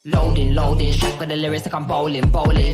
Loading, straight with the lyrics like I'm bowling.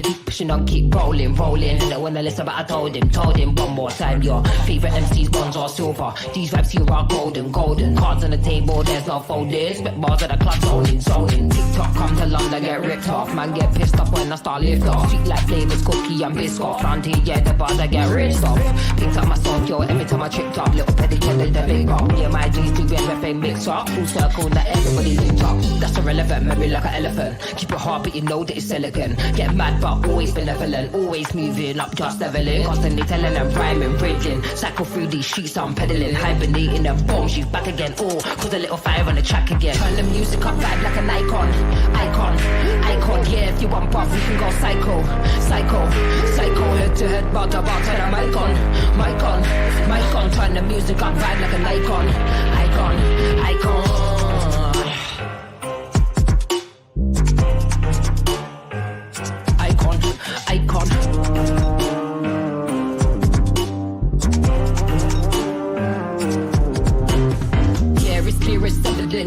Keep pushing on, keep rolling. They don't wanna listen, but I told him one more time. Your favorite MCs, bronze or silver. These raps here are golden. Cards on the table, there's no folding. Spit bars at the club, zoning. TikTok comes along, they get ripped off. Man get pissed off when I start lift off. Sweet like flavors, cookie and biscuit. Round here, yeah, the bars I get ripped off. Picked up my song, yo, every time I tripped up. Little pedicure with the big pop. Me and my G's do everything mix up. Full circle, that everybody linked up. That's irrelevant, memory like an elephant. Keep it hard, but you know that it's elegant. Get mad, but always benevolent. Always moving up, just leveling. Constantly telling them, rhyming, bridging. Cycle through these streets, I'm pedaling. Hibernating and boom, she's back again. Oh, cause a little fire on the track again. Turn the music up, vibe like an icon. Yeah, if you want buff, we can go psycho. Head to head, bout to bout, turn the mic on. Turn the music up, vibe like an icon.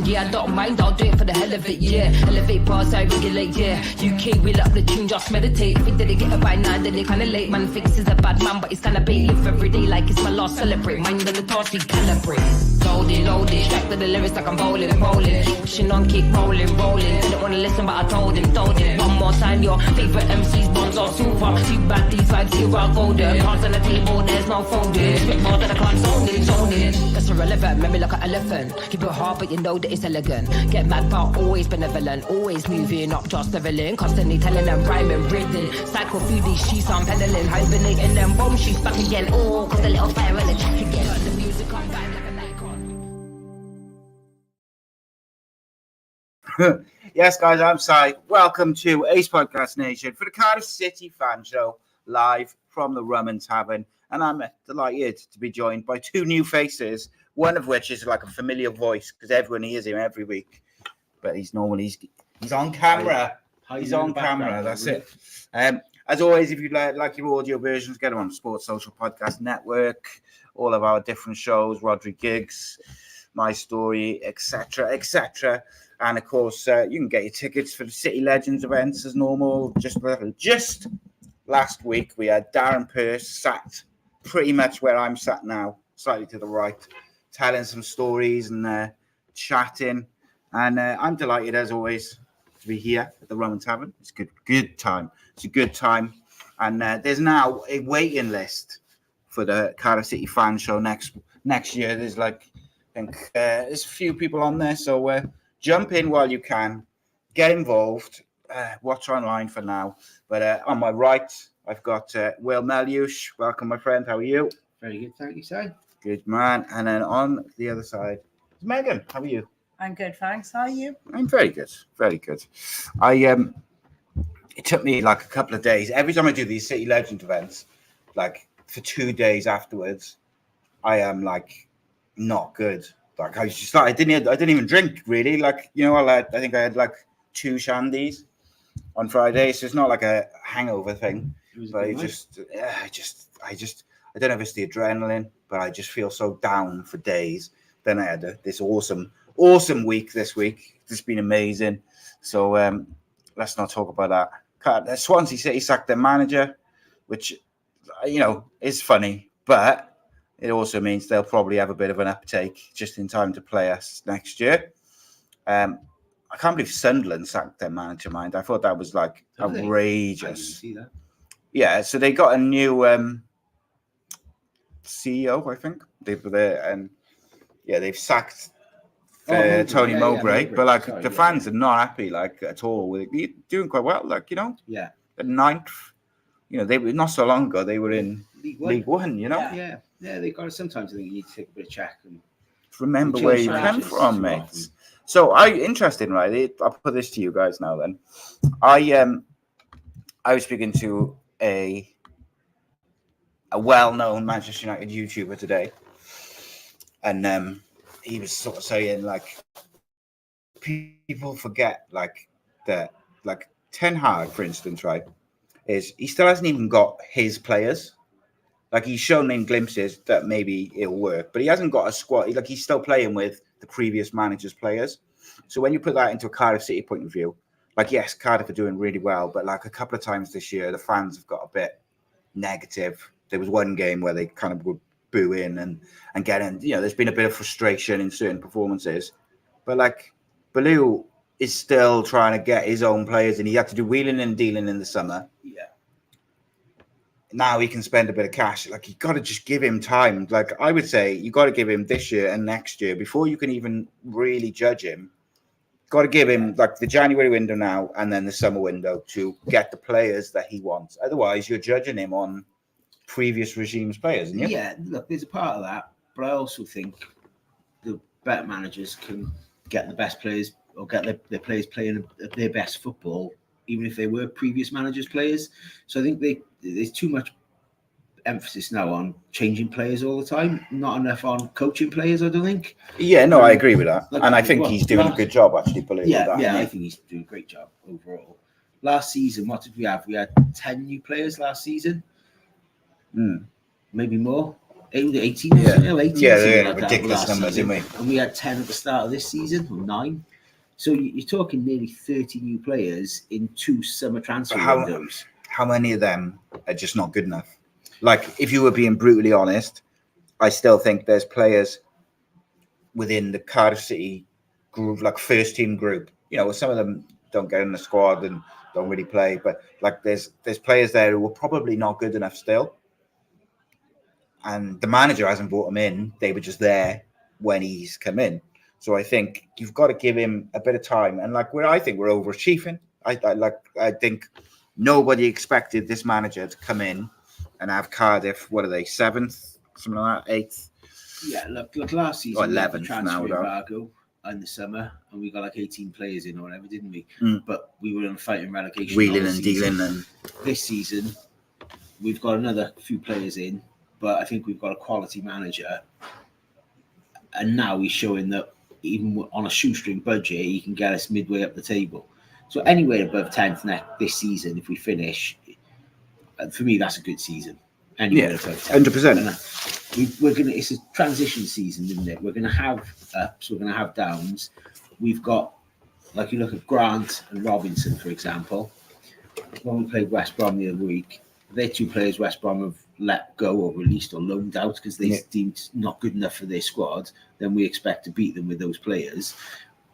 Yeah, I don't mind, I'll do it for the hell of it, yeah. Elevate bars, I regulate, yeah. UK, we love the tune, just meditate. If we didn't get it by 9, then they kinda late. Man thinks he's a bad man, but he's kinda bait. Live every day like it's my last, celebrate. Mind on the task, we calibrate. Loading, strike with the lyrics like I'm bowling. Keep pushing on, keep rolling. Didn't wanna listen, but I told him. One more time, your favorite MCs, bonds or silver. Too bad, these vibes here are golden. Cards on the table, there's no folding. Spit bars at the club, zoning. That's irrelevant, memory like an elephant. Keep it hard, but you know that it's elegant. Get mad, but always benevolent. Always moving up, just leveling. Constantly telling them, rhyming, breathing. Cycle through these sheets, I'm pedaling. Hibernating them, boom, she's back again. Oh, cause a little fire on the track again. Turn the music on, vibe like an icon. Yes, guys, I'm Si. Welcome to 𝐶e𝐲t Podcast Nation for the Cardiff City Fan Show, live from the Rummer Tavern. And I'm delighted to be joined by two new faces, one of which is like a familiar voice because everyone hears him every week. But he's on camera. He's on camera. That's it. As always, if you'd like your audio versions, get them on Sports Social Podcast Network, all of our different shows, Rodri Gigs, My Story, etc. And of course, you can get your tickets for the City Legends events as normal. Just last week, we had Darren Pearce sat pretty much where I'm sat now, slightly to the right, telling some stories and chatting. And I'm delighted, as always, to be here at the Rummer Tavern. It's a good time. It's a good time. And there's now a waiting list for the Cardiff City Fan Show next year. There's there's a few people on there, so jump in while you can, get involved, watch online for now. But on my right, I've got Will Meliush. Welcome, my friend. How are you? Very good, thank you, sir. Good, man. And then on the other side is Megan. How are you? I'm good, thanks. How are you? I'm very good. Very good. It took me like a couple of days. Every time I do these City Legend events, like for 2 days afterwards, I am like not good. Like I didn't even drink really. Like, you know, I think I had like 2 shandies on Friday, so it's not like a hangover thing. But I don't know if it's the adrenaline, but I just feel so down for days. Then I had this awesome week this week. It's been amazing. So let's not talk about that. Swansea City sacked their manager, which, you know, is funny, but it also means they'll probably have a bit of an uptake just in time to play us next year. I can't believe Sunderland sacked their manager, mind. I thought that was like outrageous. I didn't see that. Yeah, so they got a new CEO, I think. They've sacked Tony Mowbray, but like the fans are not happy, like at all. With it. You're doing quite well, like, you know. Yeah. At 9th, you know, they were not so long ago. They were in League One, you know. Yeah. They got. Sometimes I think you need to take a bit of check and remember where you came from, mate. So interesting, right? I'll put this to you guys now. Then, I was speaking to a well-known Manchester United YouTuber today, and he was sort of saying like people forget like that, like Ten Hag, for instance, right? He still hasn't even got his players. Like he's shown in glimpses that maybe it'll work, but he hasn't got a squad. Like he's still playing with the previous manager's players. So when you put that into a Cardiff City point of view, like yes, Cardiff are doing really well, but like a couple of times this year, the fans have got a bit negative. There was one game where they kind of would boo in and get in. You know, there's been a bit of frustration in certain performances, but like Baloo is still trying to get his own players, and he had to do wheeling and dealing in the summer. Yeah. Now he can spend a bit of cash. Like you got to just give him time. Like I would say, you got to give him this year and next year before you can even really judge him. Got to give him like the January window now and then the summer window to get the players that he wants. Otherwise, you're judging him on previous regime's players, isn't you? Yeah, look, there's a part of that, but I also think the better managers can get the best players or get their players playing their best football, even if they were previous managers' players. So I think there's too much emphasis now on changing players all the time, not enough on coaching players, I don't think. Yeah, no, I agree with that. Like, and I think he's doing a good job, actually, believe yeah, that. Yeah, I think he's doing a great job overall. Last season, what did we have? We had 10 new players last season. Maybe more. 18, yeah. 18. Yeah, like ridiculous numbers, didn't we? And we had 10 at the start of this season, or 9. So you're talking nearly 30 new players in 2 summer transfer windows. How many of them are just not good enough? Like, if you were being brutally honest, I still think there's players within the Cardiff City group, like first team group. You know, some of them don't get in the squad and don't really play, but like there's players there who are probably not good enough still. And the manager hasn't brought them in. They were just there when he's come in. So I think you've got to give him a bit of time. And like I think we're overachieving. I think nobody expected this manager to come in and have Cardiff. What are they? 7th, something like that, 8th. Yeah, look, last season 11th transfer now, embargo in the summer, and we got like 18 players in or whatever, didn't we? But we were in fighting relegation. Wheeling and dealing. And this season, we've got another few players in, but I think we've got a quality manager. And now he's showing that even on a shoestring budget, he can get us midway up the table. So anywhere above 10th this season, if we finish, for me, that's a good season. Anywhere above 10th. 100%. We're gonna. It's a transition season, isn't it? We're gonna have ups. We're gonna have downs. We've got, like, you look at Grant and Robinson, for example. When we played West Brom the other week, they're 2 players West Brom have let go or released or loaned out because they deemed not good enough for their squad. Then we expect to beat them with those players.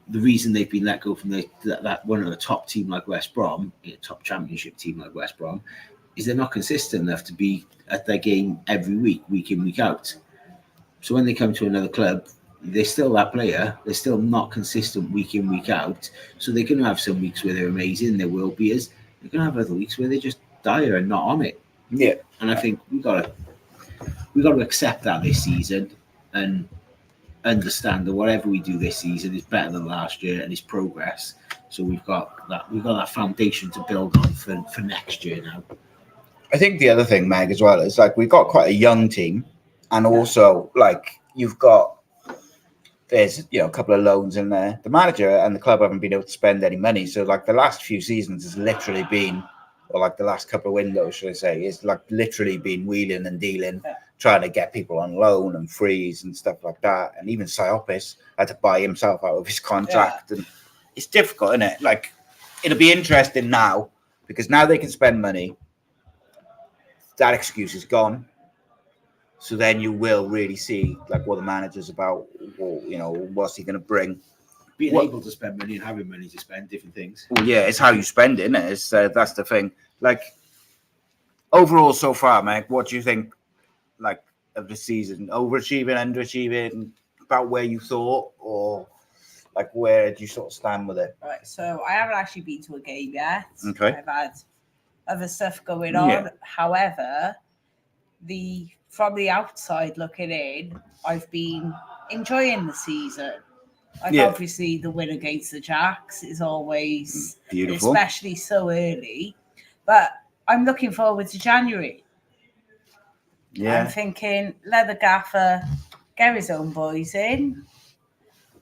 The reason they've been let go from that one of the top team like West Brom, a top championship team like West Brom, is they're not consistent enough to be at their game every week in, week out. So when they come to another club, they're still that player. They're still not consistent week in, week out. So they're going to have some weeks where they're amazing. There will be as they're going to have other weeks where they're just dire and not on it. Yeah. And I think we got to accept that this season and understand that whatever we do this season is better than last year and is progress. So we've got that foundation to build on for next year now. I think the other thing, Meg, as well, is like we've got quite a young team, and also like there's a couple of loans in there. The manager and the club haven't been able to spend any money, so like the last few seasons has literally been, or like the last couple of windows, should I say, it's like literally been wheeling and dealing, trying to get people on loan and freeze and stuff like that. And even 𝐷iopis had to buy himself out of his contract, and it's difficult, isn't it? Like it'll be interesting now because now they can spend money. That excuse is gone. So then you will really see like what the manager's about, or what's he going to bring. Being able to spend money and having money to spend, different things. Well, yeah, it's how you spend it, isn't it? It's, that's the thing. Like overall so far, Mike, what do you think like of the season? Overachieving, underachieving, about where you thought, or like where do you sort of stand with it? Right, so I haven't actually been to a game yet. Okay. I've had other stuff going on. Yeah. However, from the outside looking in, I've been enjoying the season. Like obviously the win against the Jacks is always beautiful, especially so early. But I'm looking forward to January. Yeah. I'm thinking let the gaffer get his own boys in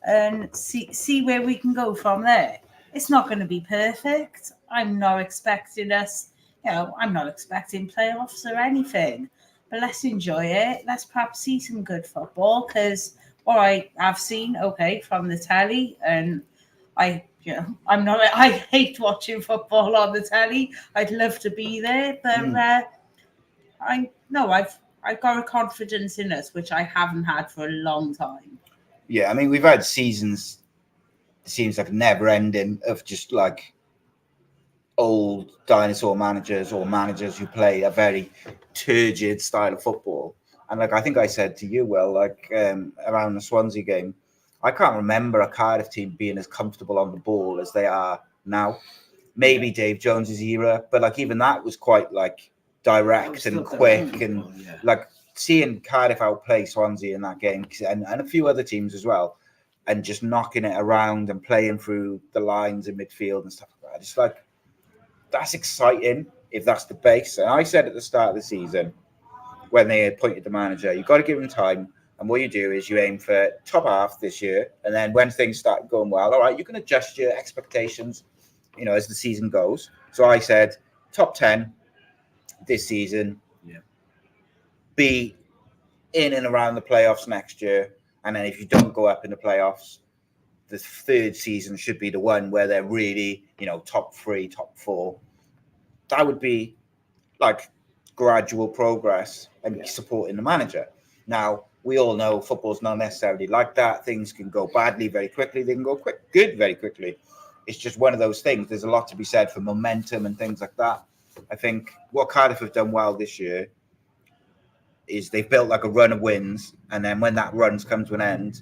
and see where we can go from there. It's not going to be perfect. I'm not expecting us, I'm not expecting playoffs or anything. but let's enjoy it. Let's perhaps see some good football, because what I have seen, from the telly, and I hate watching football on the telly. I'd love to be there, but I've got a confidence in us, which I haven't had for a long time. Yeah, I mean, we've had seasons, it seems like never ending, of just like old dinosaur managers or managers who play a very turgid style of football. And like I think I said to you, Will, like around the Swansea game, I can't remember a Cardiff team being as comfortable on the ball as they are now. Maybe Dave Jones's era, but like even that was quite like direct and quick, and like seeing Cardiff outplay Swansea in that game, and a few other teams as well, and just knocking it around and playing through the lines in midfield and stuff like that. It's like, that's exciting if that's the base. And I said at the start of the season, when they appointed the manager, you've got to give him time. And what you do is you aim for top half this year. And then when things start going well, all right, you can adjust your expectations, as the season goes. So I said top 10 this season, be in and around the playoffs next year. And then if you don't go up in the playoffs, the third season should be the one where they're really, top 3, top 4. That would be like gradual progress and supporting the manager. Now, we all know football's not necessarily like that. Things can go badly very quickly. They can go good very quickly. It's just one of those things. There's a lot to be said for momentum and things like that. I think what Cardiff have done well this year is they've built like a run of wins, and then when that run's come to an end,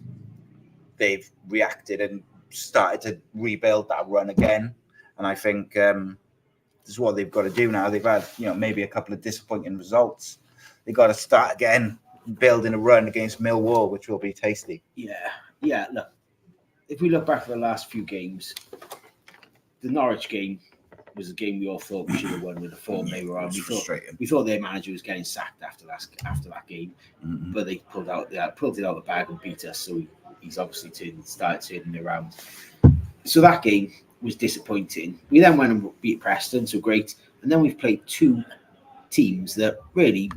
they've reacted and started to rebuild that run again. And I think this is what they've got to do now. They've had, maybe a couple of disappointing results. They've got to start again, building a run against Millwall, which will be tasty. Yeah. Look, if we look back at the last few games, the Norwich game was a game we all thought we should have won with the form they were on. We thought their manager was getting sacked after that game, but they pulled it out of the bag and beat us. So he's obviously started turning it around. So that game was disappointing. We then went and beat Preston, so great. And then we've played two teams that really,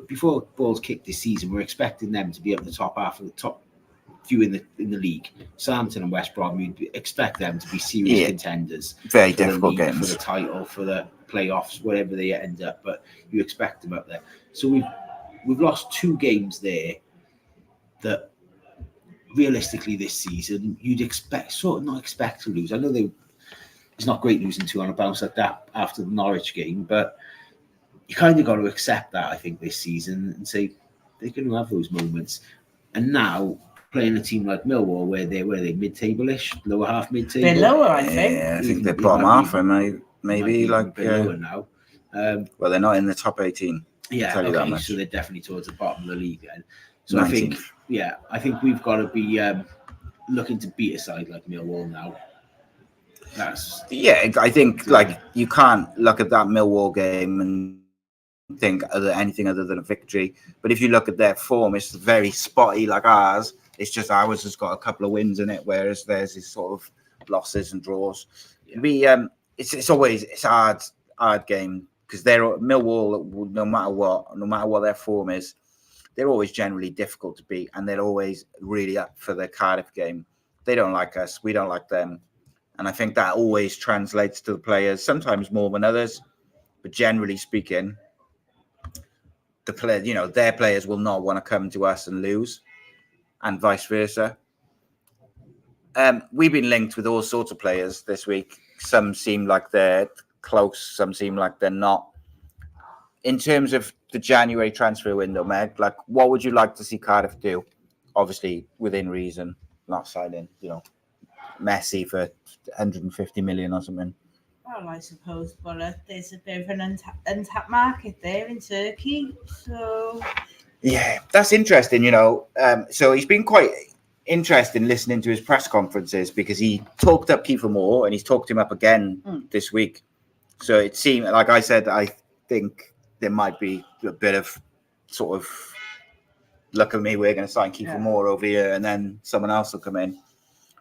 before balls kicked this season, we're expecting them to be up the top half of the top few in the league. Southampton and West Brom, you'd expect them to be serious contenders. Very difficult games for the title, for the playoffs, whatever they end up. But you expect them up there. So we've lost 2 games there that realistically this season you'd not expect to lose. I know it's not great losing 2 on a bounce like that after the Norwich game, but you kind of got to accept that, I think, this season, and say they're going to have those moments. And now playing a team like Millwall, where they're mid-table-ish, lower half mid-table. They're lower, I think. Yeah, I think they're bottom half, maybe like lower now. Well, they're not in the top 18. Yeah, okay, so they're definitely towards the bottom of the league then. So 19th. I think we've got to be looking to beat a side like Millwall now. I think like you can't look at that Millwall game and think anything other than a victory. But if you look at their form, it's very spotty like ours. It's just ours has got a couple of wins in it, whereas theirs is sort of losses and draws. It's always a hard game, because they're Millwall, no matter what their form is, they're always generally difficult to beat, and they're always really up for the Cardiff game. They don't like us, we don't like them. And I think that always translates to the players, sometimes more than others. But generally speaking, their players will not want to come to us and lose, and vice versa. We've been linked with all sorts of players this week. Some seem like they're close, some seem like they're not. In terms of the January transfer window, Meg, like what would you like to see Cardiff do? Obviously, within reason, not signing, Messi for 150 million or something. Well, I suppose, but there's a bit of an untapped market there in Turkey. So yeah, that's interesting. So he's been quite interesting listening to his press conferences, because he talked up CKiEFer and he's talked him up again this week. So it seemed, like I said, I think there might be a bit of sort of, look at me, we're going to sign CKiEFer over here, and then someone else will come in.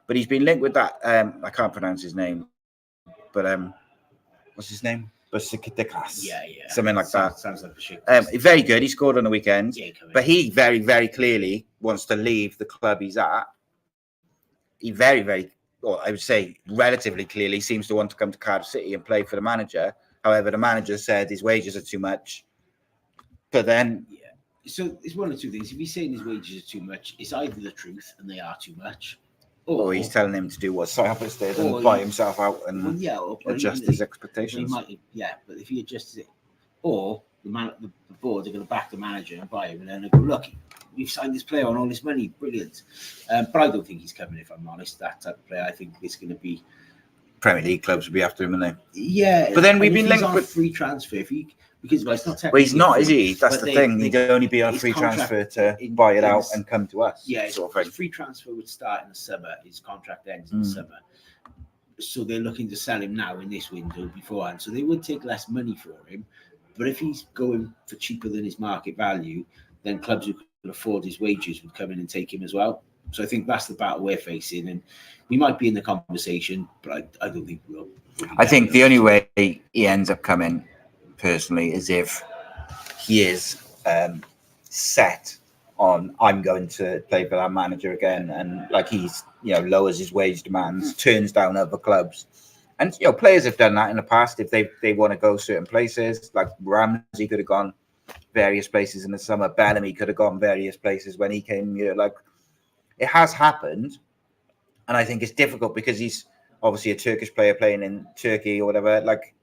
But he's been linked with that. I can't pronounce his name, but what's his name? Besiktas. Yeah. Something like that. Sounds like a shit. Very good. He scored on the weekend. Yeah, but he very, very clearly wants to leave the club he's at. He very, very, well, I would say relatively clearly seems to want to come to Cardiff City and play for the manager. However, the manager said his wages are too much. But then... Yeah. So it's one of two things. If he's saying his wages are too much, it's either the truth and they are too much. Or he's telling him to do what Cyprus did and buy himself out and adjust his expectations. But if he adjusts it, or the board are going to back the manager and buy him, and then they go, look, we've signed this player on all this money, brilliant. But I don't think he's coming, if I'm honest, that type of player. I think it's going to be... Premier League clubs will be after him, aren't they? Yeah. But then we've been linked with... free transfer, because it's not technically... Well, he's not, is he? That's the thing. He'd only be on free transfer to buy it out and come to us. Yeah, sort of thing. Free transfer would start in the summer. His contract ends in the summer. So they're looking to sell him now in this window beforehand. So they would take less money for him. But if he's going for cheaper than his market value, then clubs who can afford his wages would come in and take him as well. So I think that's the battle we're facing. And we might be in the conversation, but I don't think we'll. I think the only way he ends up coming, personally, is if he is set on, I'm going to play for that manager again, and like he's, lowers his wage demands, turns down other clubs. And, players have done that in the past. If they want to go certain places, like Ramsey could have gone various places in the summer. Bellamy could have gone various places when he came here. Like, it has happened. And I think it's difficult because he's obviously a Turkish player playing in Turkey or whatever. Like,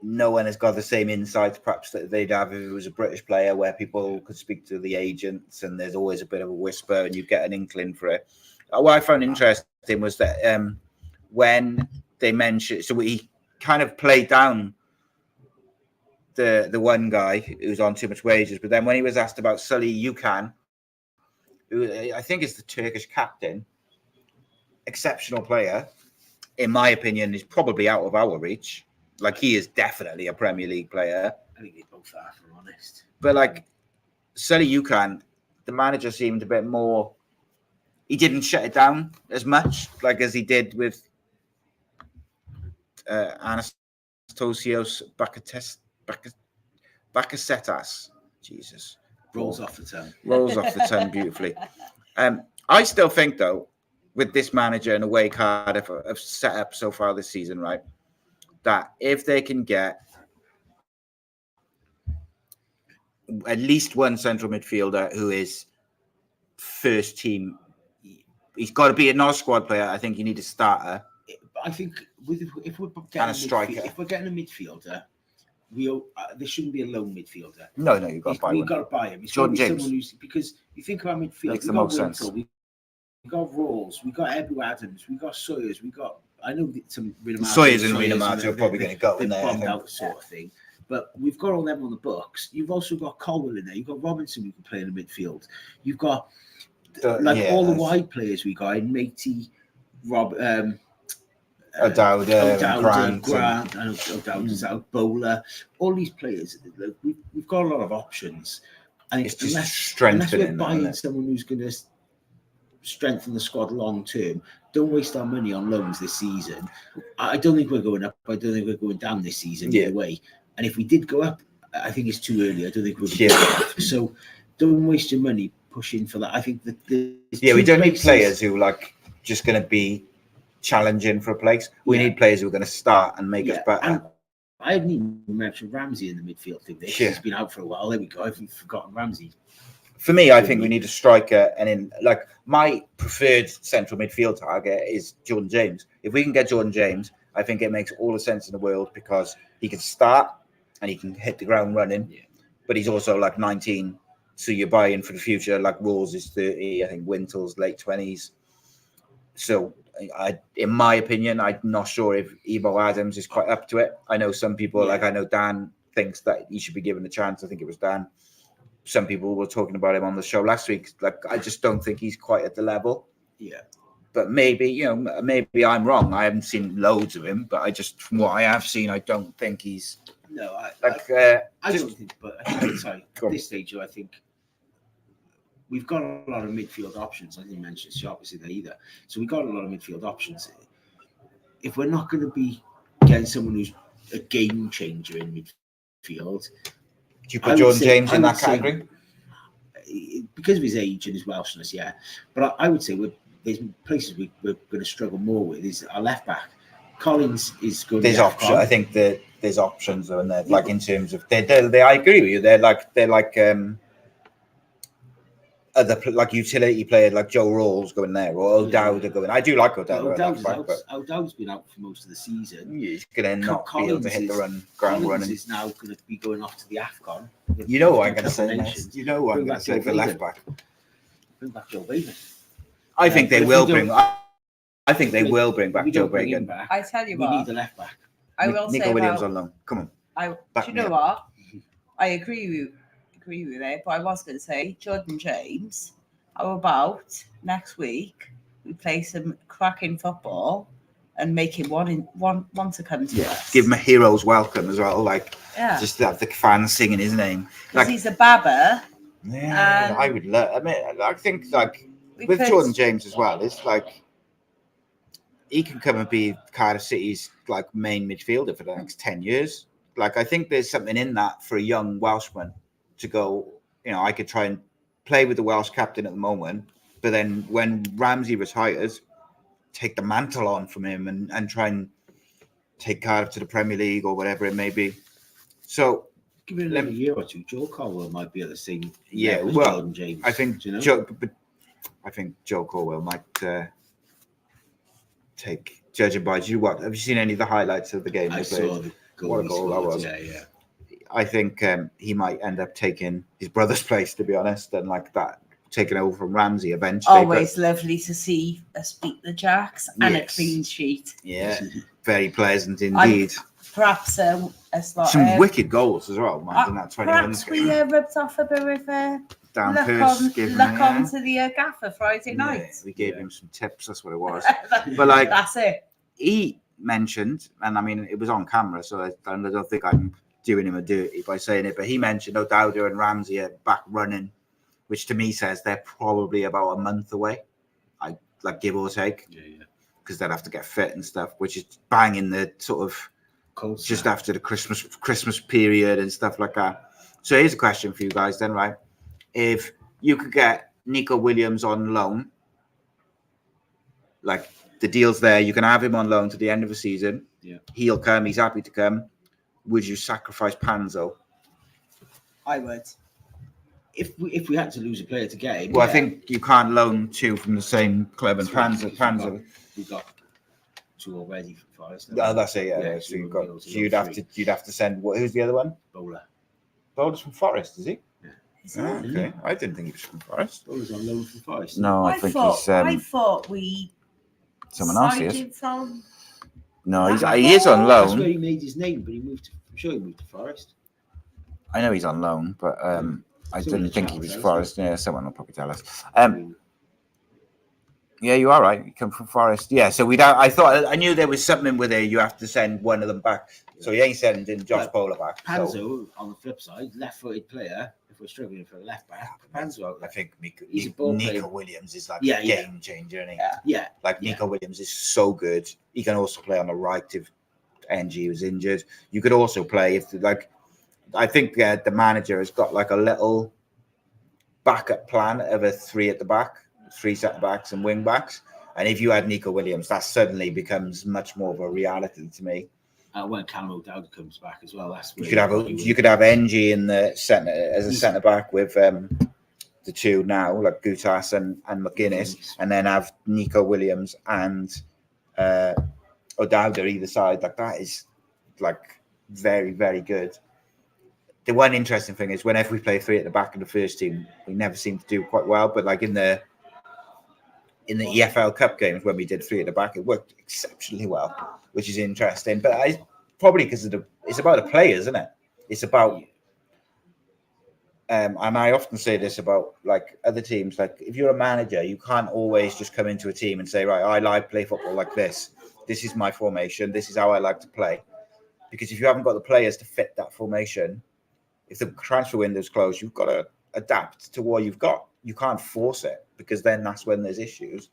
no one has got the same insights perhaps that they'd have if it was a British player, where people could speak to the agents and there's always a bit of a whisper and you get an inkling for it. What I found interesting was that when they mentioned, so he kind of played down the one guy who was on too much wages, but then when he was asked about 𝐷𝐲g𝐿, who I think is the Turkish captain, exceptional player, in my opinion, is probably out of our reach. Like, he is definitely a Premier League player. I think they both are, if I'm honest. But like 𝐷𝐲g𝐿, the manager seemed a bit more. He didn't shut it down as much, like as he did with Anastasios Bakasetas. Jesus, rolls off the tongue. Rolls off the tongue beautifully. I still think, though, with this manager and the way Cardiff have set up so far this season, right, that if they can get at least one central midfielder who is first team, he's got to be not a squad player. I think you need a starter. I think if we're getting and a striker, if we're getting a midfielder, there shouldn't be a lone midfielder. No, you've got to buy one. We've got to buy him. It's Jordan James. Someone who's, because you think about midfield, makes the most sense. We've got Rawls, we've got Edward Adams, we've got Sawyers, we've got, I know some Sawyers and Rinamato are probably going to go in there. Bombed out sort of thing. But we've got all them on the books. You've also got Colwell in there. You've got Robinson who can play in the midfield. You've got all the wide players we got in 𝐷𝐻t𝐻, Grant, Bowler, all these players. We've got a lot of options. And it's just strengthening. Unless we're buying someone who's going to strengthen the squad long term, don't waste our money on loans this season. I don't think we're going up. I don't think we're going down this season either way. And if we did go up, I think it's too early. I don't think we'll be going up. So don't waste your money pushing for that. I think that we don't need players who just going to be challenging for a place. We need players who are going to start and make us better. And I hadn't even mentioned Ramsey in the midfield thing. He's been out for a while. There we go. I've forgotten Ramsey. For me, I think we need a striker, and my preferred central midfield target is Jordan James. If we can get Jordan James, I think it makes all the sense in the world, because he can start and he can hit the ground running. Yeah. But he's also 19, so you're buying for the future. Like Rawls is 30, I think Wintel's late 20s. So, in my opinion, I'm not sure if Ivo Adams is quite up to it. I know some people, I know Dan thinks that he should be given a chance. I think it was Dan. Some people were talking about him on the show last week. I just don't think he's quite at the level. Yeah. But maybe, maybe I'm wrong. I haven't seen loads of him, but from what I have seen, I don't think he's. No, I don't think. But at this stage, I think we've got a lot of midfield options. I didn't mention Chopra there either. So we've got a lot of midfield options. If we're not going to be getting someone who's a game changer in midfield. Do you put Jordan James in that category? Because of his age and his Welshness, yeah. But I would say there's places we're going to struggle more with is our left back. Collins is good. There's options. I think that there's options in there, like in terms of they. I agree with you. They're like other like utility players like Joe Rawls going there or 𝐷𝐬t going. I do like 𝐷𝐬t. 𝐷𝐬t's been out for most of the season. He's going to not be able to hit the ground running. Is now going to be going off to the AFCON. You know what I'm going to say next. You know what I'm going to say for left back. Bring back 𝐷𝐬t. I think they will bring. I think they will bring back Joe Bagan. I tell you we what, need a left back. I will say Nico Williams on loan. Come on. Do you know what? I agree with it, but I was going to say Jordan James. How about next week we play some cracking football and make him want to come to us? Give him a hero's welcome as well. Like just have the fans singing his name. Because he's a babber. Yeah, I would love. I mean, I think like with Jordan James as well. It's like. He can come and be Cardiff City's like main midfielder for the next 10 years. Like I think there's something in that for a young Welshman to go. You know, I could try and play with the Welsh captain at the moment, but then when Ramsey retires, take the mantle on from him and try and take Cardiff to the Premier League or whatever it may be. So give it another year or two. Joe Caldwell might be at the same. Yeah, well, Jordan James. I think Joe Caldwell might. Judging by what have you seen any of the highlights of the game? I saw the goal. What a goal that was! Yeah. I think he might end up taking his brother's place, to be honest, and like that taking over from Ramsey eventually. Always lovely to see us beat the Jacks and a clean sheet. Yeah, very pleasant indeed. Perhaps some wicked goals as well, man. In that 21. Perhaps we rubbed off a bit of Dan luck onto the gaffer Friday night. Yeah, we gave him some tips. That's what it was. But like that's it. He mentioned, and I mean it was on camera, so I don't think I'm doing him a dirty by saying it. But he mentioned 𝐷𝐬t and Ramsey are back running, which to me says they're probably about a month away. I like give or take. Yeah. Because they'd have to get fit and stuff, which is bang in the sort of cold just after the Christmas period and stuff like that. So here's a question for you guys then, right? If you could get Nico Williams on loan, like the deal's there, you can have him on loan to the end of the season. Yeah, he'll come. He's happy to come. Would you sacrifice P𝐨d𝐜a𝐬t? I would. If we had to lose a player to get him, well, I think you can't loan two from the same club. And P𝐨d𝐜a𝐬t. We've got two already from Forest. No, that's it. Yeah. So you've got. So you'd have to send. Who's the other one? Bowler's from Forest, is he? Yeah. Okay. I didn't think he was from Forest. Bowler's on loan from Forest. No, I think he's. I thought we. Someone else is. From... No, he is on loan. That's where he made his name, but he moved. I'm sure he moved to Forest. I know he's on loan, but I didn't think he was Forest. Yeah, someone will probably tell us. Yeah, you are right. You come from Forest. Yeah, so I knew there was something with it. You have to send one of them back. So you ain't sending Josh Bowler back. 𝐸d𝐜a𝐬t, on the flip side, left-footed player. If we're struggling for a left back, 𝐸d𝐜a𝐬t. I think Nico Williams is like a game changer, isn't he? Yeah. Like Nico Williams is so good. He can also play on the right if NG was injured. You could also play if I think the manager has got like a little backup plan of a three at the back, 3 centre backs and wing backs. And if you had Nico Williams, that suddenly becomes much more of a reality to me. When Callum 𝐷𝐬a𝐬t comes back as well, that's you could have NG in the centre as a centre back with the two now, like Gutas and McGuinness, and then have Nico Williams and 𝐷𝐬a𝐬t either side. Like that is like very, very good. The one interesting thing is whenever we play three at the back of the first team, we never seem to do quite well. But like in the EFL Cup games when we did three at the back, it worked exceptionally well, which is interesting. But probably because it's about the players, isn't it? It's about and I often say this about like other teams. Like if you're a manager, you can't always just come into a team and say, right, I like play football like this. This is my formation. This is how I like to play. Because if you haven't got the players to fit that formation, if the transfer window's closed, you've got to adapt to what you've got. You can't force it because then that's when there's issues.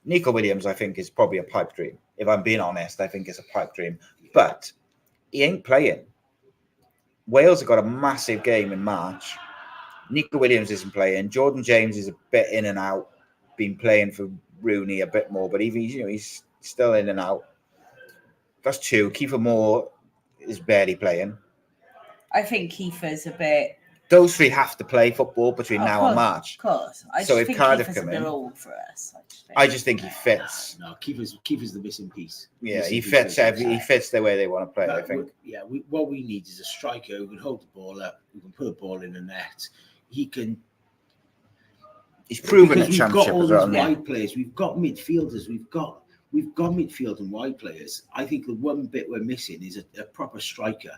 Nico Williams, I think, is probably a pipe dream. If I'm being honest, I think it's a pipe dream. But he ain't playing. Wales have got a massive game in March. Nico Williams isn't playing. Jordan James is a bit in and out. Been playing for Rooney a bit more, but he's still in and out. That's two. Kiefer Moore is barely playing. I think Kiefer's a bit. Those three have to play football between now and March. Of course. I So just if think Cardiff Kiefer's come a bit in- old for us. I just think he fits. No, Kiefer's the missing piece. Yeah, Missing he piece fits. of the He fits the way they want to play. No, I think. What we need is a striker who can hold the ball up, who can put a ball in the net. He can. He's proven Because at we've got championship all as these well. Yeah. wide players. We've got midfielders. We've got midfield and wide players. I think the one bit we're missing is a proper striker,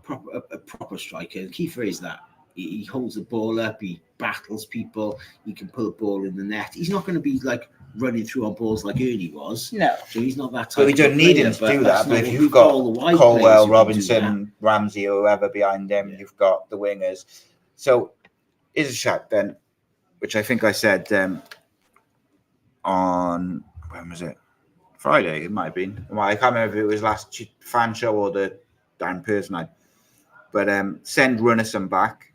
a proper striker. And Kiefer is that. He holds the ball up. He battles people. He can put a ball in the net. He's not going to be like running through on balls like Ernie was. No. So he's not that type. But we don't of need player, him to do that's that. But not if what- you've we've got all the wide players Colwell, who can do Robinson, Ramsey, or whoever behind them, Yeah. you've got the wingers. So is a shot then, which I think I said on when was it? Friday. It might have been. Well, I can't remember if it was last fan show or the Dan Person night. But send Runnison back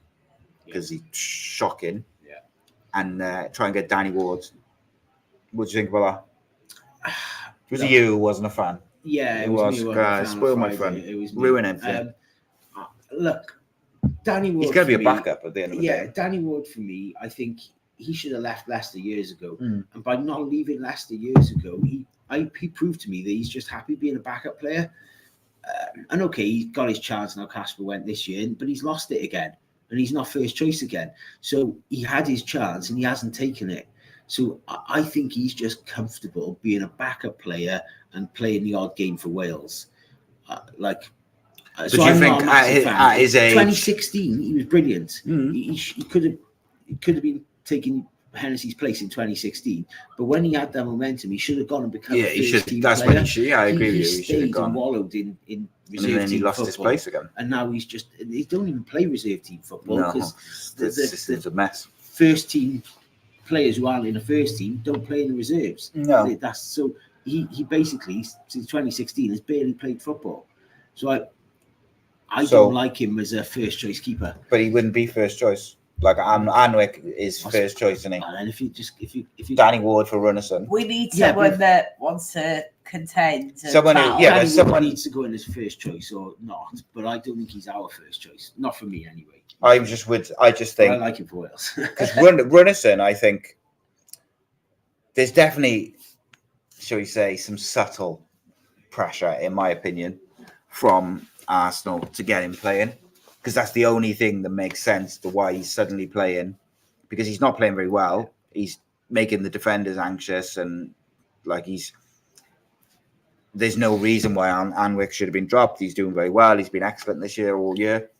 because he's shocking. Yeah. And try and get Danny Ward. What do you think about that? Was No. it you who wasn't a fan? Yeah, It it was. was, Me, guys, fan spoil on my Friday. fun. It was me. Ruin everything. Look, Danny Ward. He's going to be for a me- backup at the end of the Yeah, day. Danny Ward for me. I think he should have left Leicester years ago. Mm. And by not leaving Leicester years ago, he proved to me that he's just happy being a backup player. And okay, he's got his chance now. 𝐶e𝐈 went this year, but he's lost it again, and he's not first choice again. So he had his chance, and he hasn't taken it. So I think he's just comfortable being a backup player and playing the odd game for Wales. But do you think at his age- 2016, he was brilliant. Mm. He could have been taking Hennessy's place in 2016, but when he had that momentum, he should have gone and become. Yeah, a he should. first-team That's player. when he should. Yeah, I agree with you. He should stayed have gone. and wallowed in And reserve then he team lost football. his place again. And now he don't even play reserve team football No, because it's a mess. first team players who aren't in the first team don't play in the reserves. No. That's so he basically since 2016 has barely played football. So I don't like him as a first choice keeper. But he wouldn't be first choice. Like 𝐸n𝐸 is first choice, isn't he? And if you Danny Ward for Runnison. We need Yeah, someone but- that wants to contend. and Someone who- battle. yeah, Danny someone- Wood needs to go in as first choice or not, but I don't think he's our first choice. Not for me anyway. I just But think I like him for Wales. because Runnison, I think there's definitely, shall we say, some subtle pressure, in my opinion, from Arsenal to get him playing, because that's the only thing that makes sense to why he's suddenly playing, because he's not playing very well. He's making the defenders anxious, and there's no reason why 𝐸𝐸 should have been dropped. He's doing very well. He's been excellent this year, all year.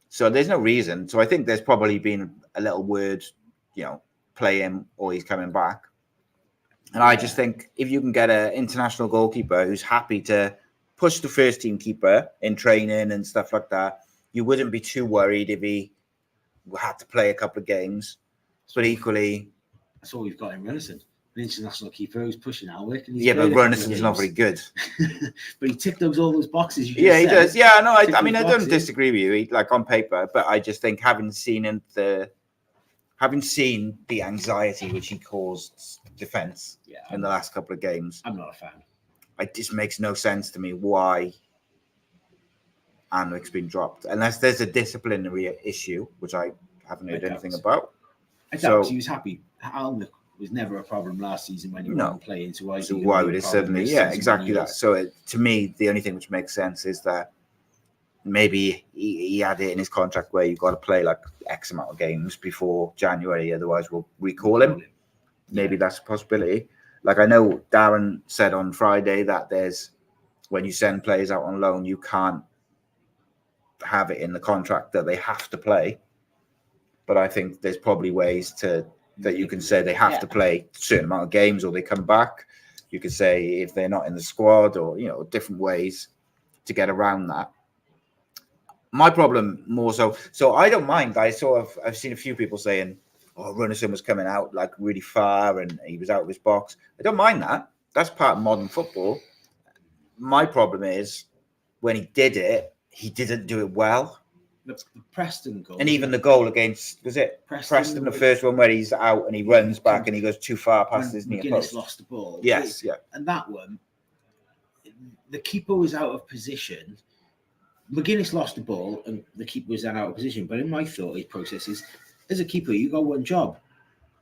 So there's no reason. So I think there's probably been a little word, play him or he's coming back. And I just think if you can get an international goalkeeper who's happy to push the first team keeper in training and stuff like that, you wouldn't be too worried if he had to play a couple of games. But equally, That's all we've got in Runnison. An international keeper who's pushing 𝐸𝐸. yeah, but Runnison's not very good. But he ticked all those boxes. You Yeah, he just said. does. Yeah, no, Tick I mean, those I don't boxes. disagree with you, on paper, but I just think having seen the anxiety which he caused defense in the last couple of games, I'm not a fan. it just makes no sense to me why 𝐸𝐸's been dropped, unless there's a disciplinary issue, which I haven't heard I anything doubt. about. I doubt So- he was happy. 𝐸𝐸 was never a problem last season when he No. wasn't playing. So why, is So he gonna why be would a it problem suddenly? this Yeah, season when exactly he that. is? So to me, the only thing which makes sense is that maybe he had it in his contract where you've got to play like X amount of games before January, otherwise we'll recall him. Maybe that's a possibility. Like I know Darren said on Friday that when you send players out on loan, you can't have it in the contract that they have to play. But I think there's probably ways that you can say they have to play a certain amount of games or they come back. You could say if they're not in the squad or, different ways to get around that. My problem more so I don't mind. I've seen a few people saying, oh, Runnison was coming out like really far and he was out of his box. I don't mind that. That's part of modern football. My problem is when he did it, he didn't do it well. The Preston goal. And even the goal against, was it Preston, the first one where he's out and he runs back and he goes too far past his near post. Lost the ball. Yes, yeah. And that one, the keeper was out of position. McGuinness lost the ball and the keeper was then out of position. But in my thought process is, as a keeper, you got one job: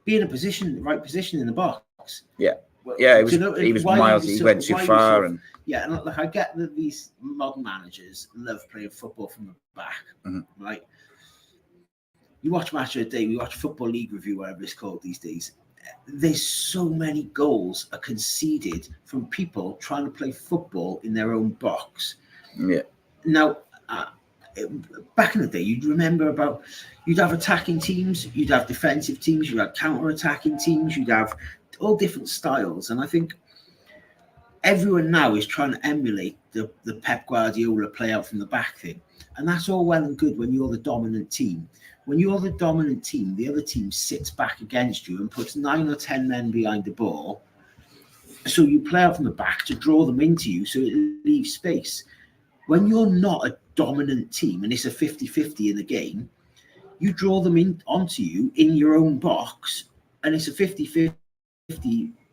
be in a position, the right position in the box. Yeah, yeah. It was, he was miles. He went too far, and yeah. And look, I get that these modern managers love playing football from the back, right? You watch Match of the Day, we watch Football League Review, whatever it's called these days. There's so many goals are conceded from people trying to play football in their own box. Yeah. Now, back in the day, you'd have attacking teams, you'd have defensive teams, you'd have counter-attacking teams, you'd have all different styles. And I think everyone now is trying to emulate the Pep Guardiola play out from the back thing. And that's all well and good when you're the dominant team. When you're the dominant team, the other team sits back against you and puts 9 or 10 men behind the ball. So you play out from the back to draw them into you so it leaves space. When you're not a dominant team and it's a 50-50 in the game, you draw them onto you in your own box and it's a 50-50.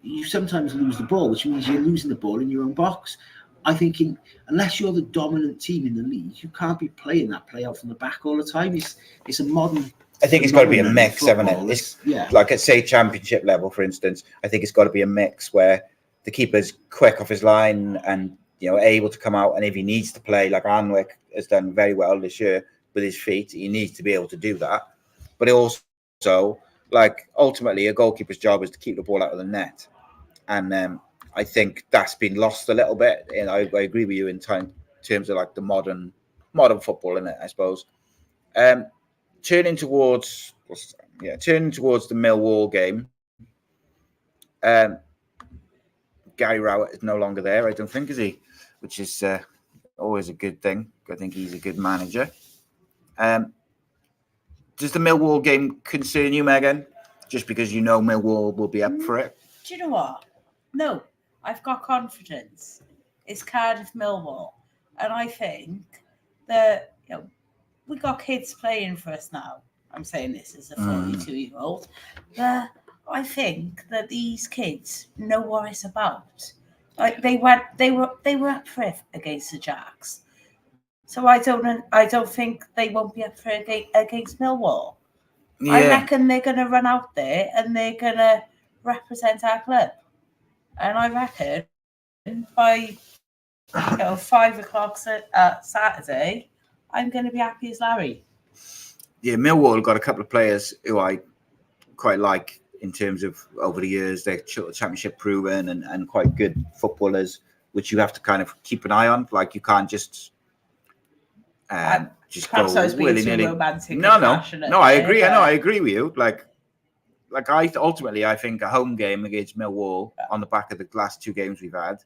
You sometimes lose the ball, which means you're losing the ball in your own box. I think unless you're the dominant team in the league, you can't be playing that play out from the back all the time. It's a modern. I think it's got to be a mix, haven't it? Like at, say, championship level, for instance. I think it's got to be a mix where the keeper's quick off his line and able to come out, and if he needs to play, like 𝐷i𝐸 has done very well this year with his feet, he needs to be able to do that. But also, like, ultimately, a goalkeeper's job is to keep the ball out of the net, and I think that's been lost a little bit. And I agree with you in terms of like the modern football, in it, I suppose. Turning towards the Millwall game. Gary Rowett is no longer there, I don't think, is he? Which is always a good thing. I think he's a good manager. Does the Millwall game concern you, Megan? Just because Millwall will be up for it? Do you know what? No, I've got confidence. It's Cardiff Millwall. And I think that, we got kids playing for us now. I'm saying this as a 42-year-old. But I think that these kids know what it's about. Like they were up for it against the Jacks. So I don't think they won't be up for it against Millwall. Yeah. I reckon they're going to run out there and they're going to represent our club. And I reckon by 5 o'clock Saturday, I'm going to be happy as Larry. Yeah, Millwall got a couple of players who I quite like in terms of over the years. They're championship proven and quite good footballers, which you have to kind of keep an eye on. Like you can't just go willy-nilly. No, I agree. I agree with you. Like I think a home game against Millwall on the back of the last 2 games we've had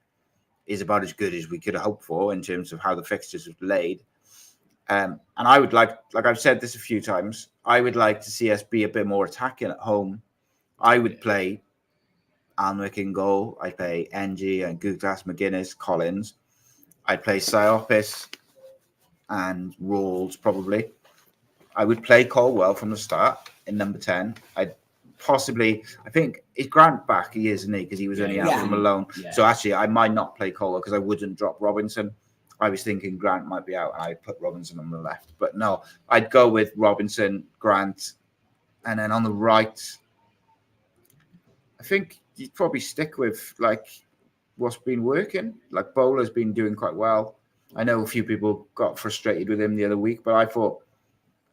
is about as good as we could have hoped for in terms of how the fixtures have laid. And I would like I've said this a few times, I would like to see us be a bit more attacking at home. I would play 𝐷i𝐸 in goal. I'd play NG and Douglas, McGuinness, Collins. I'd play 𝐸ophis and Rawls probably. I would play Colwell from the start in number 10. I think is Grant back? He is, isn't he? Because he was only out from alone. Yeah. So actually, I might not play Colwell because I wouldn't drop Robinson. I was thinking Grant might be out and I'd put Robinson on the left. But no, I'd go with Robinson, Grant, and then on the right, I think you'd probably stick with like what's been working. Like Bowler's been doing quite well. I know a few people got frustrated with him the other week, but I thought,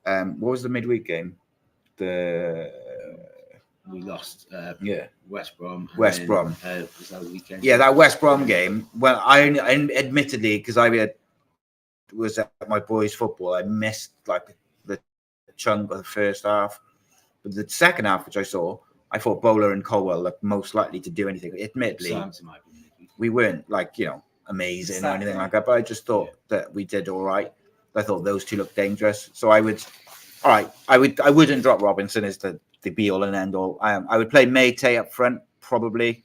what was the midweek game? We lost West Brom. Was that the weekend? Yeah, that West Brom game. Well, I admittedly, because I was at my boys' football, I missed like the chunk of the first half. But the second half, which I saw, I thought Bowler and Colwell looked most likely to do anything. Admittedly, we weren't amazing or anything like that, but I just thought that we did all right. I thought those two looked dangerous. So I wouldn't drop Robinson as the be all and end all. I would play 𝐷i𝐸t up front, probably.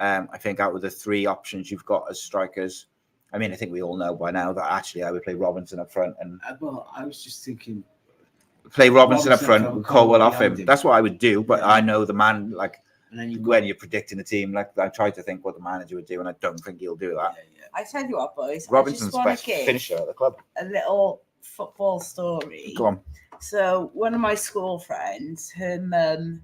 I think out of the 3 options you've got as strikers, I mean, I think we all know by now that actually I would play Robinson up front and Well, I was just thinking, play Robinson up front with Colwell off him. behind him. That's what I would do, but I know the man, like, and then you when you're predicting a team, like, I try to think what the manager would do, and I don't think he'll do that. I tell you what, boys. Robinson's I just want best to give finisher at the club. a little football story. Go on. So one of my school friends, her mum,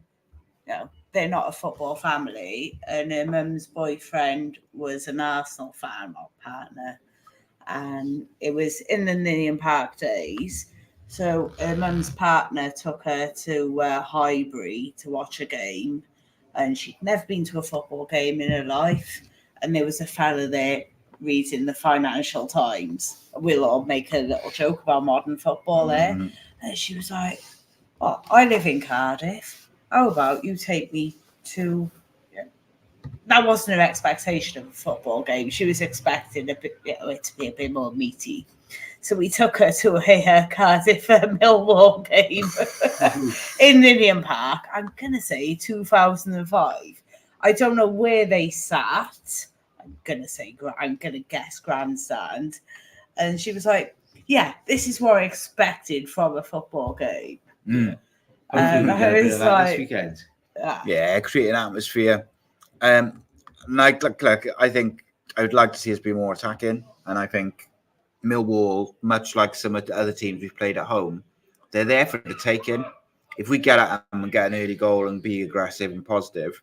they're not a football family, and her mum's boyfriend was an Arsenal fan or partner, and it was in the Ninian Park days. So her mum's partner took her to Highbury to watch a game, and she'd never been to a football game in her life. And there was a fella there reading the Financial Times. We'll all make a little joke about modern football there. And she was like, "Oh, I live in Cardiff. How about you take me to..." That wasn't her expectation of a football game. She was expecting it to be a bit more meaty. So we took her to a Cardiff Millwall game in Ninian Park. I'm going to say 2005. I don't know where they sat. I'm going to guess grandstand. And she was like, "Yeah, this is what I expected from a football game." And I was like, this weekend. Yeah, create an atmosphere. Like I think I would like to see us be more attacking, and I think Millwall, much like some of the other teams we've played at home, they're there for the taking. If we get at them and get an early goal and be aggressive and positive,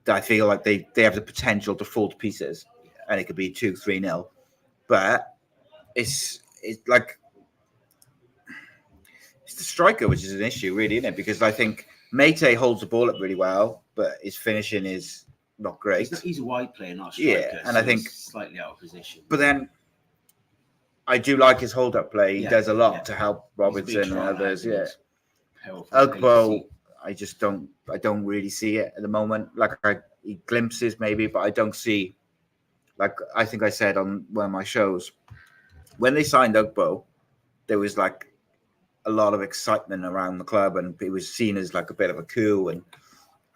I feel like they have the potential to fall to pieces, and it could be 2-3-0. But it's like it's the striker which is an issue, really, isn't it? Because I think 𝐷𝐷𝐻e holds the ball up really well, but his finishing is not great. He's a wide player, not a striker. Yeah, and I think slightly out of position. But then I do like his hold-up play. He does a lot to help Robinson and others. Yeah, 𝐷i𝐻e𝐲, I don't really see it at the moment. Like he glimpses maybe, but I don't see. Like I think I said on one of my shows, when they signed 𝐷i𝐻e𝐲, there was like a lot of excitement around the club, and it was seen as like a bit of a coup. And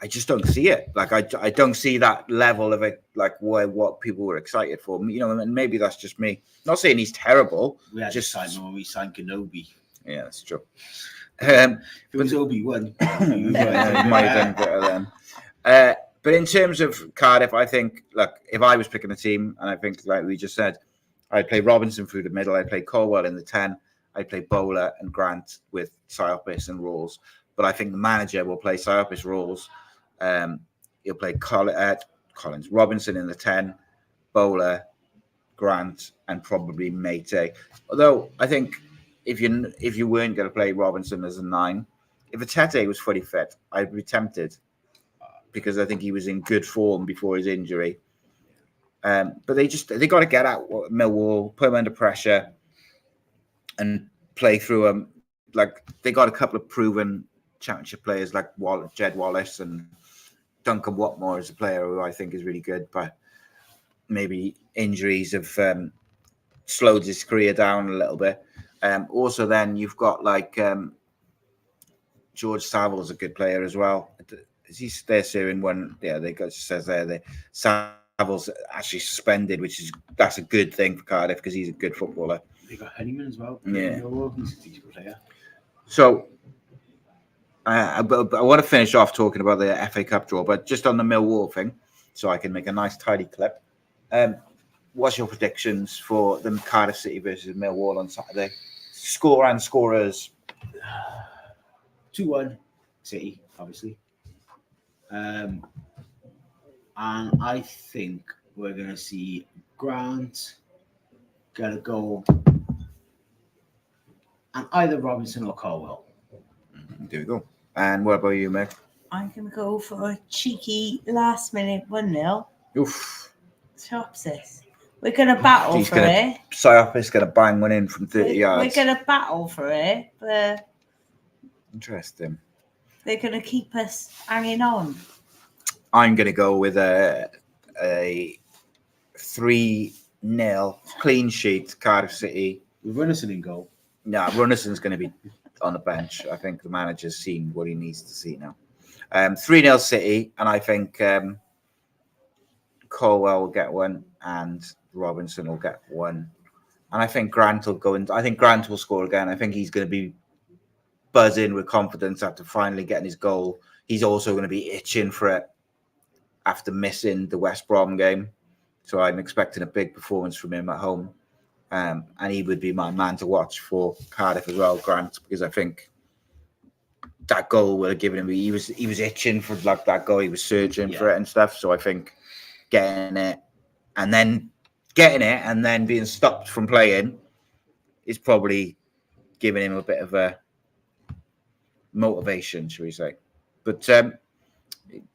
I just don't see it. Like I don't see that level of it, like what people were excited for. And maybe that's just me. Not saying he's terrible. We had just signed when we signed Kenobi. Yeah, that's true. If it was Obi-Wan, might have done better then. But in terms of Cardiff, I think, look, if I was picking a team, and I think, like we just said, I'd play Robinson through the middle. I'd play Colwell in the 10. I'd play Bowler and Grant with 𝐸ophis and Rawls. But I think the manager will play 𝐸ophis, Rawls. He'll play Collins, Robinson in the 10, Bowler, Grant, and probably 𝐷i𝐻e𝐻e. Although I think if you weren't going to play Robinson as a 9, if 𝐸i𝐻e𝐻e was fully fit, I'd be tempted, because I think he was in good form before his injury. But they got to get out Millwall, put him under pressure, and play through him. Like they got a couple of proven championship players like Jed Wallace and Duncan Watmore is a player who I think is really good, but maybe injuries have slowed his career down a little bit. Also, then you've got like George Saville's a good player as well. He's there soon when says there that Saville's actually suspended, that's a good thing for Cardiff because he's a good footballer. They got Honeyman as well. Yeah, he's a decent player. So I want to finish off talking about the FA Cup draw, but just on the Millwall thing, so I can make a nice tidy clip. What's your predictions for the Cardiff City versus Millwall on Saturday? Score and scorers. 2-1 City, obviously. And I think we're going to see Grant get a goal, and either Robinson or Colwell. There we go. And what about you, Mick? I'm going to go for a cheeky last-minute 1-0. Oof. Chopsis. We're going to battle for it. 𝐸ophis going to bang one in from 30 yards. We're going to battle for it, but interesting. They're going to keep us hanging on. I'm going to go with a 3-0 clean sheet, Cardiff City. With Runnison in goal. No, Runnison's going to be on the bench. I think the manager's seen what he needs to see now. 3-0 City, and I think Colwell will get one, and Robinson will get one. And I think Grant will go in. I think Grant will score again. I think he's going to be buzzing with confidence after finally getting his goal. He's also going to be itching for it after missing the West Brom game. So I'm expecting a big performance from him at home. And he would be my man to watch for Cardiff as well, Grant, because I think that goal would have given him. He was itching for like that goal. He was searching for it and stuff. So I think getting it and then being stopped from playing is probably giving him a bit of a motivation, shall we say? But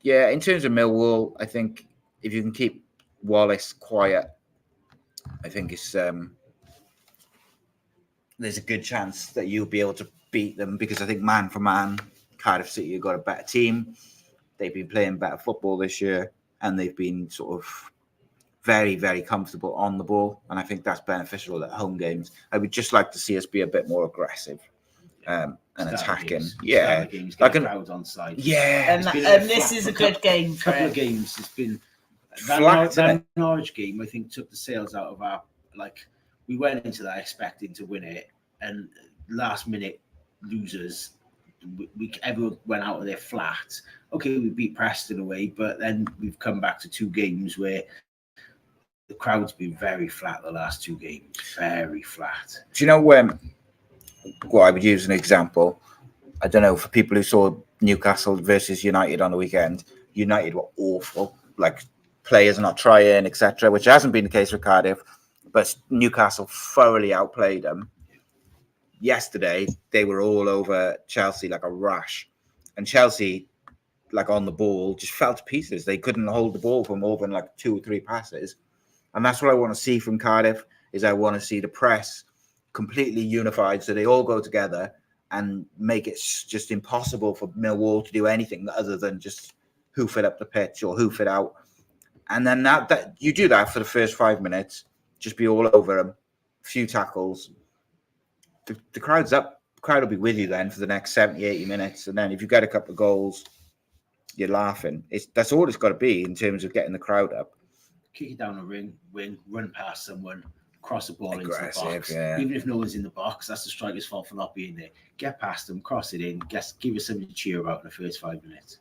yeah, in terms of Millwall, I think if you can keep Wallace quiet, I think it's there's a good chance that you'll be able to beat them, because I think man for man, Cardiff City have got a better team. They've been playing better football this year, and they've been sort of very, very comfortable on the ball, and I think that's beneficial at home games. I would just like to see us be a bit more aggressive and attacking. Like a crowd on side. And this is a good game. A couple of games, it's been that Norwich game. I think took the sails out of our we went into that expecting to win it, and last minute losers. Everyone went out of there flat. Okay, we beat Preston away, but then we've come back to 2 games where the crowd's been very flat the last 2 games. Very flat. Do you know when? Well, I would use an example. I don't know, for people who saw Newcastle versus United on the weekend, United were awful. Like, players not trying, etc., which hasn't been the case with Cardiff, but Newcastle thoroughly outplayed them. Yesterday, they were all over Chelsea like a rash. And Chelsea, like on the ball, just fell to pieces. They couldn't hold the ball for more than like 2 or 3 passes. And that's what I want to see from Cardiff, is I want to see the press completely unified so they all go together and make it just impossible for Millwall to do anything other than just hoof it up the pitch or hoof it out. And then that you do that for the first 5 minutes, just be all over them, a few tackles. The crowd's up. The crowd will be with you then for the next 70, 80 minutes. And then if you get a couple of goals, you're laughing. That's all it's got to be in terms of getting the crowd up. Kick it down a wing, run past someone, cross the ball Aggressive, into the box. yeah. Even if no one's in the box, that's the striker's fault for not being there. Get past them, cross it in, give us something to cheer about in the first 5 minutes.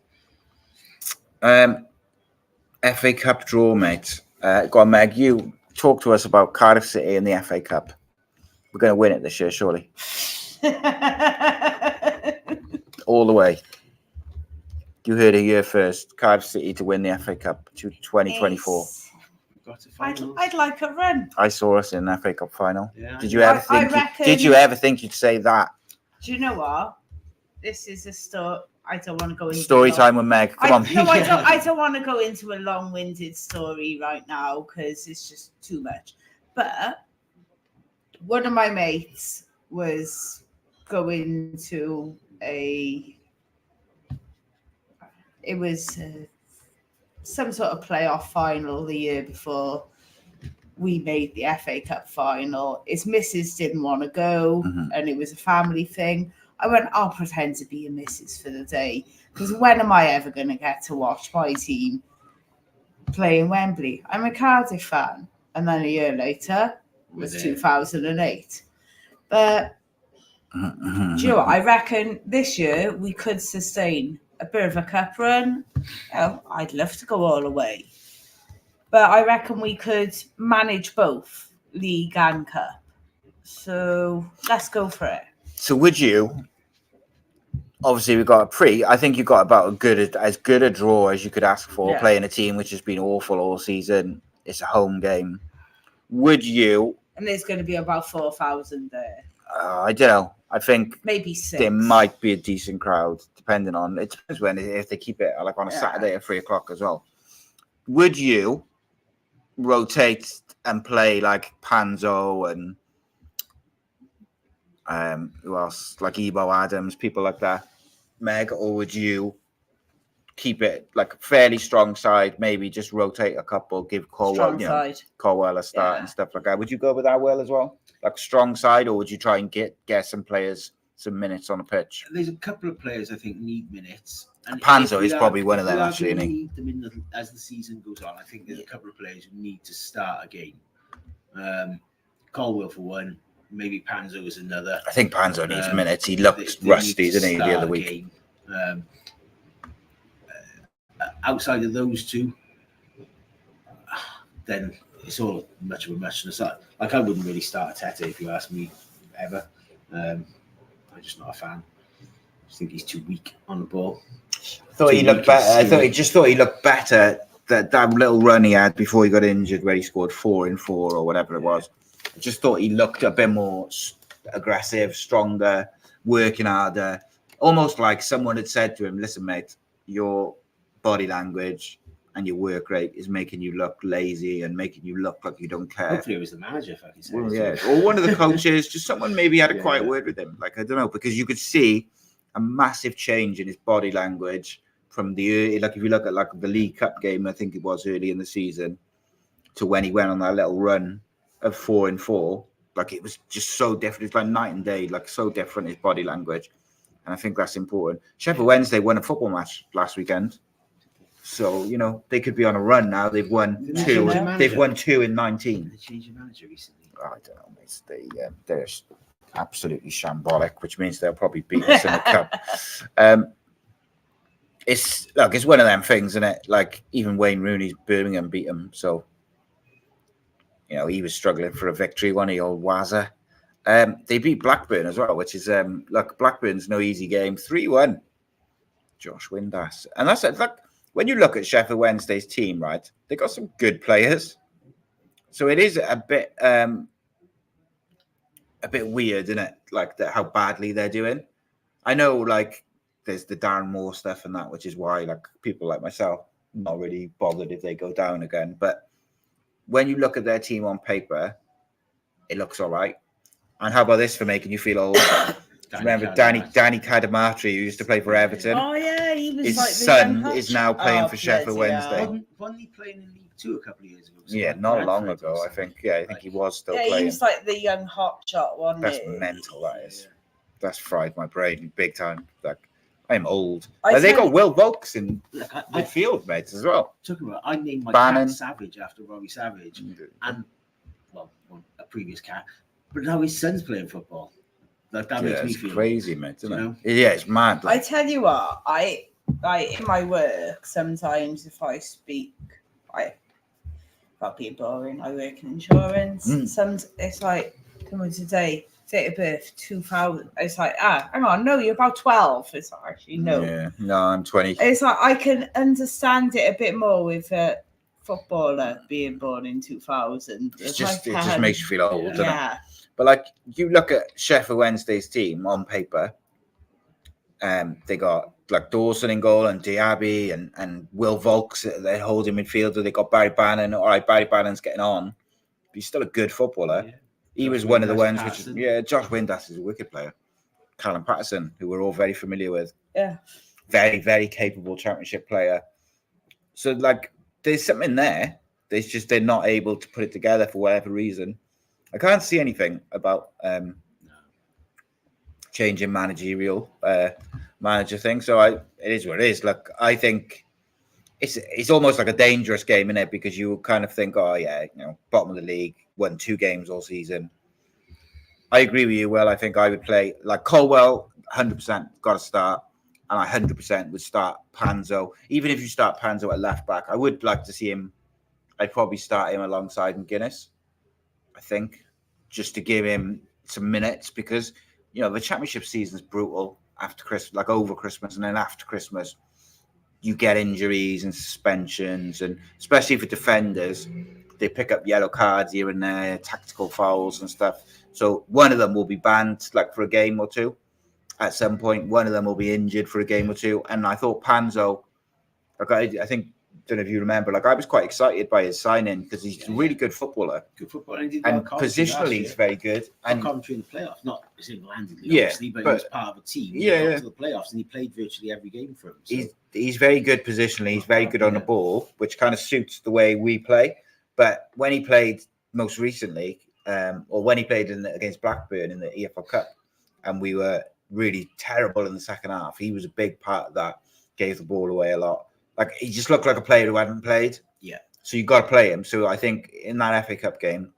FA Cup draw, mate. Go on, Meg. You talk to us about Cardiff City and the FA Cup. We're going to win it this year, surely. All the way. You heard it here first. Cardiff City to win the FA Cup 2024. I'd like a run. I saw us in the FA Cup final. Yeah. Did you ever think you'd say that? Do you know what? This is a story. I don't want to go into story time with Meg. Come on. No, I don't want to go into a long-winded story right now because it's just too much. But one of my mates was going to some sort of playoff final the year before we made the FA Cup final. His missus didn't want to go, and it was a family thing. I went, I'll pretend to be a missus for the day, because when am I ever going to get to watch my team play in Wembley? I'm a Cardiff fan. And then a year later was 2008. But do you know what? I reckon this year we could sustain a bit of a cup run. Oh, I'd love to go all the way. But I reckon we could manage both league and cup. So let's go for it. So would you, obviously we've got I think you've got about as good a draw as you could ask for, playing a team which has been awful all season. It's a home game. Would you? And there's going to be about 4,000 there. I don't know. I think maybe 6. There might be a decent crowd, depending on, it depends if they keep it like on a Saturday at 3:00 as well. Would you rotate and play like Panzo and who else, like Ebo Adams, people like that, Meg, or would you keep it like a fairly strong side, maybe just rotate a couple, give Colwell a start and stuff like that? Would you go with that, Will, as well? Like strong side, or would you try and get some players some minutes on the pitch. There's a couple of players I think need minutes. And P𝐨d𝐜a𝐬t is probably one of them, actually. Need them as the season goes on. I think there's a couple of players who need to start a game. Colwell for one, maybe P𝐨d𝐜a𝐬t is another. I think P𝐨d𝐜aють needs minutes. He looked rusty, didn't he, the other week? Outside of those two, then it's all much of a muchness. Like I wouldn't really start 𝐷𝐸 if you ask me ever. I'm just not a fan. I just think he's too weak on the ball. I thought he looked better. I thought he looked better. That little run he had before he got injured, where he scored 4 in 4 or whatever it was. I just thought he looked a bit more aggressive, stronger, working harder. Almost like someone had said to him, "Listen, mate, your body language and your work rate is making you look lazy and making you look like you don't care." Hopefully it was the manager, if I can say. Well, yeah, or one of the coaches, just someone maybe had a quiet word with him. Like, I don't know, because you could see a massive change in his body language from the early, like if you look at like the League Cup game, I think it was early in the season, to when he went on that little run of 4 in 4. Like, it was just so different. It's like night and day, like so different, his body language. And I think that's important. Sheffield Wednesday won a football match last weekend. So, you know, they could be on a run now. They've won 2. They've won 2 in 19. They changed the manager recently. I don't know, mate. They're absolutely shambolic, which means they'll probably beat us in the cup. It's one of them things, isn't it? Like, even Wayne Rooney's Birmingham beat him. So, you know, he was struggling for a victory, wasn't he, old Wazza? They beat Blackburn as well, which is, look, Blackburn's no easy game. 3-1. Josh Windass. And that's it. Like, when you look at Sheffield Wednesday's team, right, they got some good players. So it is a bit weird, isn't it? Like, how badly they're doing. I know, like, there's the Darren Moore stuff and that, which is why, like, people like myself not really bothered if they go down again. But when you look at their team on paper, it looks all right. And how about this for making you feel old? Remember Danny Cadamatri, who used to play for Everton? Oh yeah, he was. His like son is now playing for Sheffield Wednesday. Wasn't he playing in League 2 a couple of years ago? Yeah, not long ago, I think. Yeah, I think he was still playing. Yeah, he was like the young hot shot one. That's mental, that is. That's fried my brain big time. Like, I'm old. They got Will Volks in midfield, mates, as well. Talking about, I named my cat Savage after Robbie Savage, and a previous cat. But now his son's playing football. Like, that makes me feel crazy, mate. Isn't it? Yeah, it's mad. Like, I tell you what, I in my work sometimes if I speak, about being boring. I work in insurance. It's like, come on today. Date of birth 2000. It's like, hang on, no, you're about 12. It's like, actually, no. Yeah, no, I'm 20. It's like, I can understand it a bit more with a footballer being born in 2000. It just makes you feel old, doesn't it? But like, you look at Sheffield Wednesday's team on paper, they got like Dawson in goal and Diaby and Will Volks, they're holding midfielder. They got Barry Bannon. All right, Barry Bannon's getting on, but he's still a good footballer. Yeah. He was one of the ones which, Josh Windass is a wicked player. Callum Patterson, who we're all very familiar with. Yeah. Very, very capable championship player. So, like, there's something there. They're not able to put it together for whatever reason. I can't see anything about changing managerial manager thing. So it is what it is. Look, I think it's almost like a dangerous game, isn't it? Because you kind of think, oh yeah, bottom of the league, won 2 games all season. I agree with you, Will. I think I would play like Colwell, 100% got to start, and I 100% would start P𝐨d𝐜a𝐬t. Even if you start P𝐨d𝐜a𝐬t at left back, I would like to see him. I'd probably start him alongside Guinness. I think, just to give him some minutes, because the championship season is brutal after Christmas, like over Christmas, and then after Christmas, you get injuries and suspensions, and especially for defenders, they pick up yellow cards here and there, tactical fouls and stuff. So one of them will be banned, like for a game or two. At some point, one of them will be injured for a game or two. And I thought P𝐨d𝐜a𝐬t, like I think. Don't know if you remember, like I was quite excited by his signing because he's a really good footballer. Good footballer, and positionally he's very good. And commentary in the playoffs, not single-handedly, obviously, but he was part of a team. He got to the playoffs, and he played virtually every game for him. So. He's very good positionally. He's very good on the ball, which kind of suits the way we play. But when he played most recently, or when he played against Blackburn in the EFL Cup, and we were really terrible in the second half. He was a big part of that. Gave the ball away a lot. Like, he just looked like a player who hadn't played. Yeah. So you got to play him. So I think in that FA Cup game,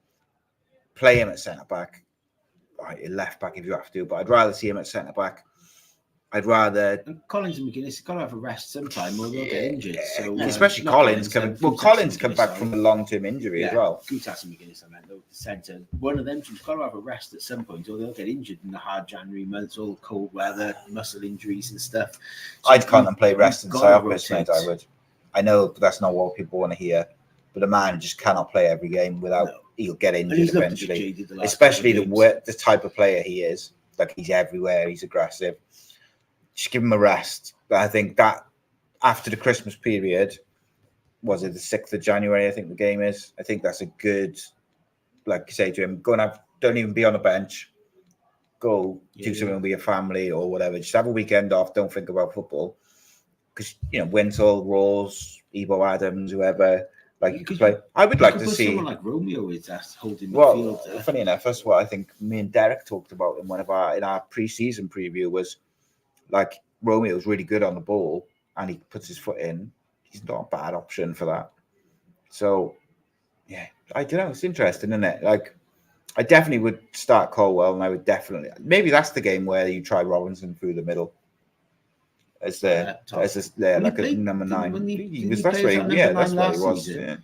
play him at centre back, right, left back if you have to. But I'd rather see him at centre back. I'd rather. And Collins and McGuinness have got to have a rest sometime, or they'll get injured. So especially not Collins coming. Well, Collins come back from a long-term injury as well. 𝐷𝐻 and McGuinness, I meant, the centre. One of them two's got to have a rest at some point, or they'll get injured in the hard January months, all cold weather, muscle injuries and stuff. So I'd contemplate resting 𝐷i𝐻e𝐿, mate. I would. I know that's not what people want to hear, but a man just cannot play every game without. No. He'll get injured eventually, especially the type of player he is. Like, he's everywhere. He's aggressive. Just give him a rest. But I think that after the Christmas period, was it the 6th of January? I think the game is. I think that's a good, like you say to him, go and don't even be on the bench. Go do something with your family or whatever. Just have a weekend off. Don't think about football. Because, Wintle, Rose, Ebo Adams, whoever, like, you could play. I would like to see someone like Romeo with that holding midfield. midfield. Funny enough, that's what I think me and Derek talked about in in our pre-season preview was, like, Romeo's really good on the ball and he puts his foot in. He's not a bad option for that. So, yeah, I don't know. It's interesting, isn't it? Like, I definitely would start Colwell, and I would definitely, maybe that's the game where you try Robinson through the middle as a number 9. That's where he was. Yeah.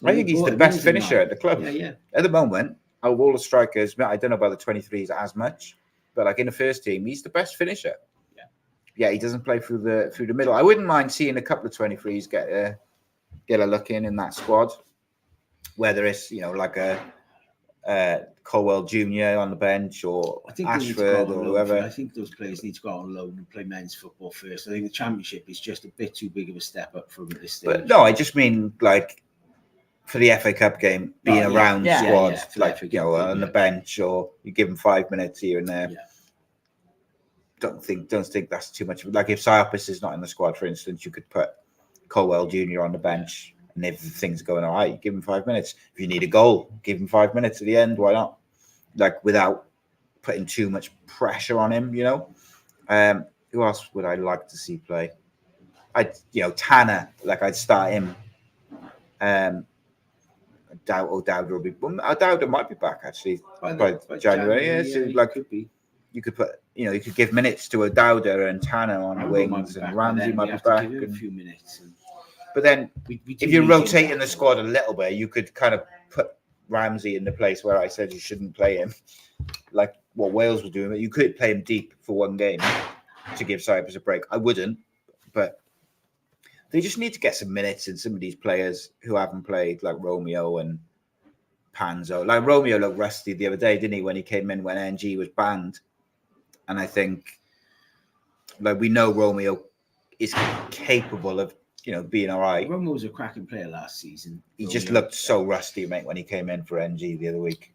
I think he's the best finisher at the club. Yeah. At the moment, out of all the strikers, I don't know about the 23s as much, but like in the first team, he's the best finisher. Yeah, he doesn't play through the middle. I wouldn't mind seeing a couple of 23s get a look in that squad, whether it's like a Colwell Jr. on the bench or Ashford or whoever. I think those players need to go out on loan and play men's football first. I think the Championship is just a bit too big of a step up from this stage. But no, I just mean like for the FA Cup game, being around squad, on the bench, or you give them 5 minutes here and there. Yeah. Don't think that's too much. Like if 𝐷i𝐻e𝐿 is not in the squad, for instance, you could put Colwell Jr. on the bench, and if things are going all right, give him 5 minutes. If you need a goal, give him 5 minutes at the end. Why not? Like without putting too much pressure on him, Who else would I like to see play? Tanner. Like I'd start him. I doubt 𝐷i𝐻e𝐿t will be. 𝐷i𝐻e𝐿t might be back actually by January. Yeah, could be. You could put, you could give minutes to 𝐷i𝐻e𝐿t and Tanner on the wings, and Ramsey might be back. Give him a few minutes. But then, if you're rotating the squad a little bit, you could kind of put Ramsey in the place where I said you shouldn't play him, like what Wales were doing. But you could play him deep for one game to give Cyprus a break. I wouldn't, but they just need to get some minutes in some of these players who haven't played, like Romeo and Panzo. Like Romeo looked rusty the other day, didn't he, when he came in when NG was banned? And I think, like, we know Romeo is capable of, being all right. Romeo was a cracking player last season. He just looked so rusty, mate, when he came in for NG the other week.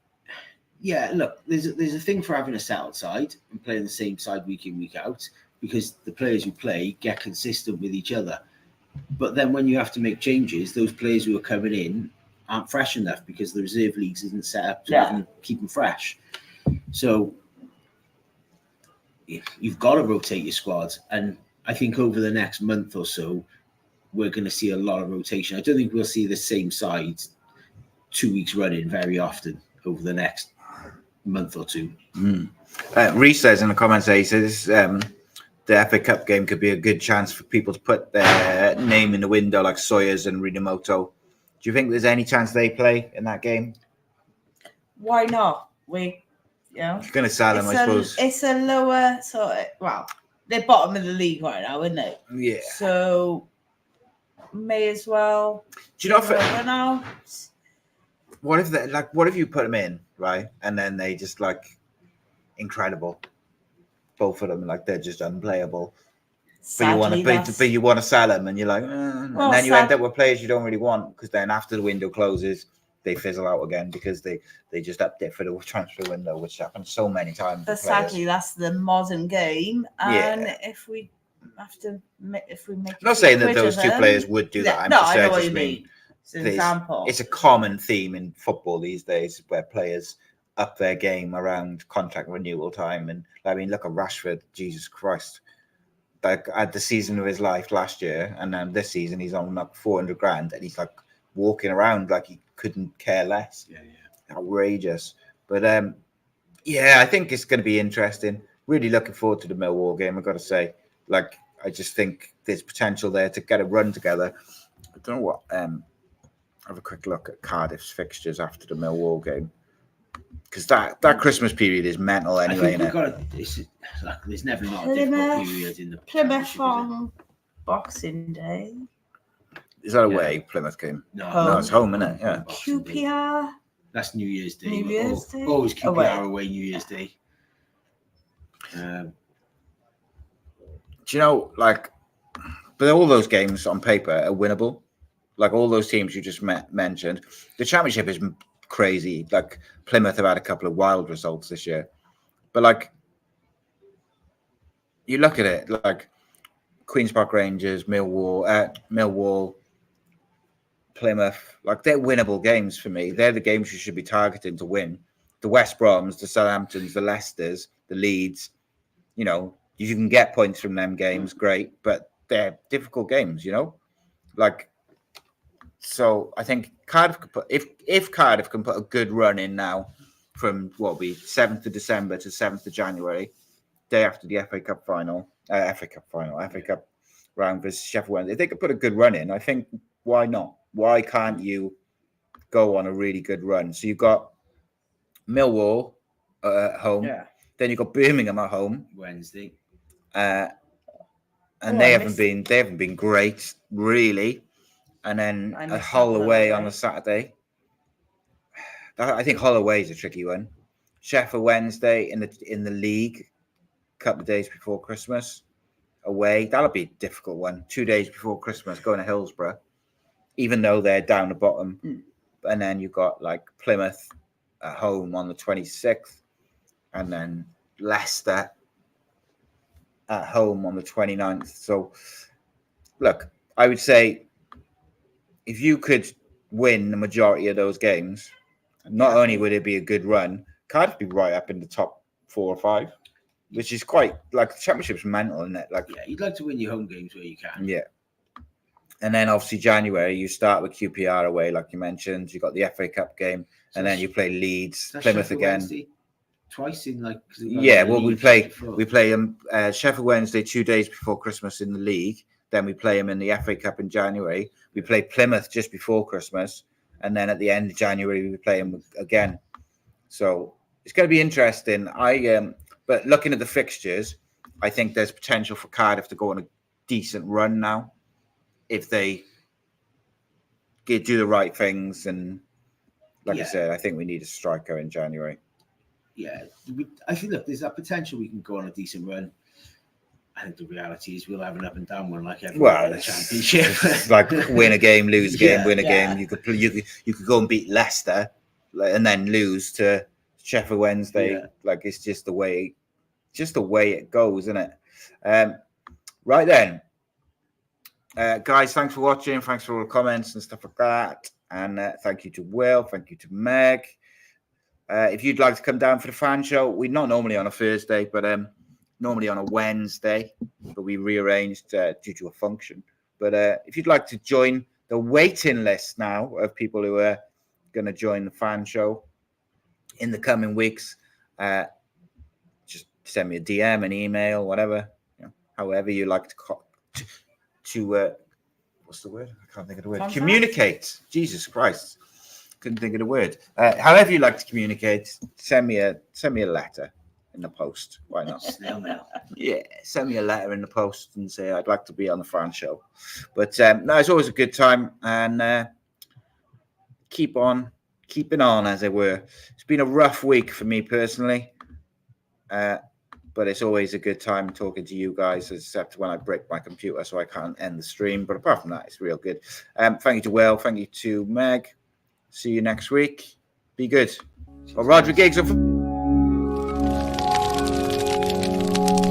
Yeah, look, there's a thing for having a settled side and playing the same side week in, week out, because the players who play get consistent with each other. But then when you have to make changes, those players who are coming in aren't fresh enough because the reserve leagues isn't set up to keep them fresh. So you've got to rotate your squad. And I think over the next month or so, we're going to see a lot of rotation. I don't think we'll see the same side 2 weeks running very often over the next month or two. Reece says in the comments, he says the FA Cup game could be a good chance for people to put their name in the window, like Sawyers and Rinomhota. Do you think there's any chance they play in that game? Why not? You're going to sell them, I suppose. It's a lower they're bottom of the league right now, isn't it? Yeah. So may as well. Do you know what if you put them in, right? And then they just incredible. Both of them, they're just unplayable. Sadly, but you want to sell them, and you're like, and then you end up with players you don't really want, because then after the window closes, they fizzle out again because they just upped it for the transfer window, which happens so many times. But sadly, that's the modern game, and if we make, I'm not saying that those two players would do that. I know what you mean. It's an example. It's a common theme in football these days where players up their game around contract renewal time. And I mean, look at Rashford, Jesus Christ. Like had the season of his life last year, and then this season he's on like 400 grand, and he's like walking around like he couldn't care less. Outrageous. But I think it's going to be interesting. Really looking forward to the Millwall game. I've got to say, like, I just think there's potential there to get a run together. I don't know what. Have a quick look at Cardiff's fixtures after the Millwall game, because that Christmas period is mental anyway. There's never not a difficult period in the Plymouth on Boxing Day. Is that away? Plymouth game? No, it's home, isn't it? Yeah. QPR. That's New Year's Day. New Year's Day. Always QPR away New Year's Day. Do you know, like, but all those games on paper are winnable. Like all those teams you just mentioned. The Championship is crazy. Like Plymouth have had a couple of wild results this year. But like, you look at it, like Queen's Park Rangers, Millwall, Plymouth, like they're winnable games for me. They're the games you should be targeting to win. The West Broms, the Southamptons, the Leicesters, the Leeds, you know, you can get points from them games, great, but they're difficult games, you know? Like, so I think Cardiff could put, if Cardiff can put a good run in now from what will be 7th of December to 7th of January, day after the FA Cup round versus Sheffield Wednesday, if they could put a good run in, I think, why not? Why can't you go on a really good run? So you've got Millwall at home, then you've got Birmingham at home Wednesday, and they haven't been great really. And then a Hull away on a Saturday. I think Hull away is a tricky one. Sheffield Wednesday in the league, a couple of days before Christmas, away. That'll be a difficult one. 2 days before Christmas, going to Hillsborough, even though they're down the bottom. And then you've got like Plymouth at home on the 26th, and then Leicester at home on the 29th. So, look, I would say if you could win the majority of those games, not only would it be a good run, Cardiff be right up in the top 4 or 5, which is quite, like, the Championship's mental, isn't it? Like, yeah, you'd like to win your home games where you can. Yeah. And then obviously January, you start with QPR away, like you mentioned. You got the FA Cup game, and then you play Leeds, Plymouth again. Wednesday, twice in like. Yeah, well, we play them Sheffield Wednesday 2 days before Christmas in the league. Then we play them in the FA Cup in January. We play Plymouth just before Christmas, and then at the end of January we play them again. So it's going to be interesting. But looking at the fixtures, I think there's potential for Cardiff to go on a decent run now, if they do the right things. And like I said, I think we need a striker in January. Yeah, I think that there's that potential we can go on a decent run. I think the reality is we'll have an up and down one like everyone in the Championship. It's like win a game, lose a game, win a game. You could go and beat Leicester and then lose to Sheffield Wednesday. Yeah. Like it's just the way it goes, isn't it? Right then. Guys, thanks for watching. Thanks for all the comments and stuff like that. And thank you to Will. Thank you to Meg. If you'd like to come down for the fan show, we're not normally on a Thursday, but normally on a Wednesday, but we rearranged due to a function. But if you'd like to join the waiting list now of people who are going to join the fan show in the coming weeks, just send me a DM, an email, whatever, however you like to what's the word? I can't think of the word. Contact? Communicate. Jesus Christ, couldn't think of the word. However you like to communicate, send me a letter in the post. Why not? Snail mail. Yeah, send me a letter in the post and say I'd like to be on the fan show. But no, it's always a good time, and keep on keeping on, as it were. It's been a rough week for me personally. But it's always a good time talking to you guys, except when I break my computer so I can't end the stream. But apart from that, it's real good. Thank you to Will. Thank you to Meg. See you next week. Be good. Well, Roger Giggs.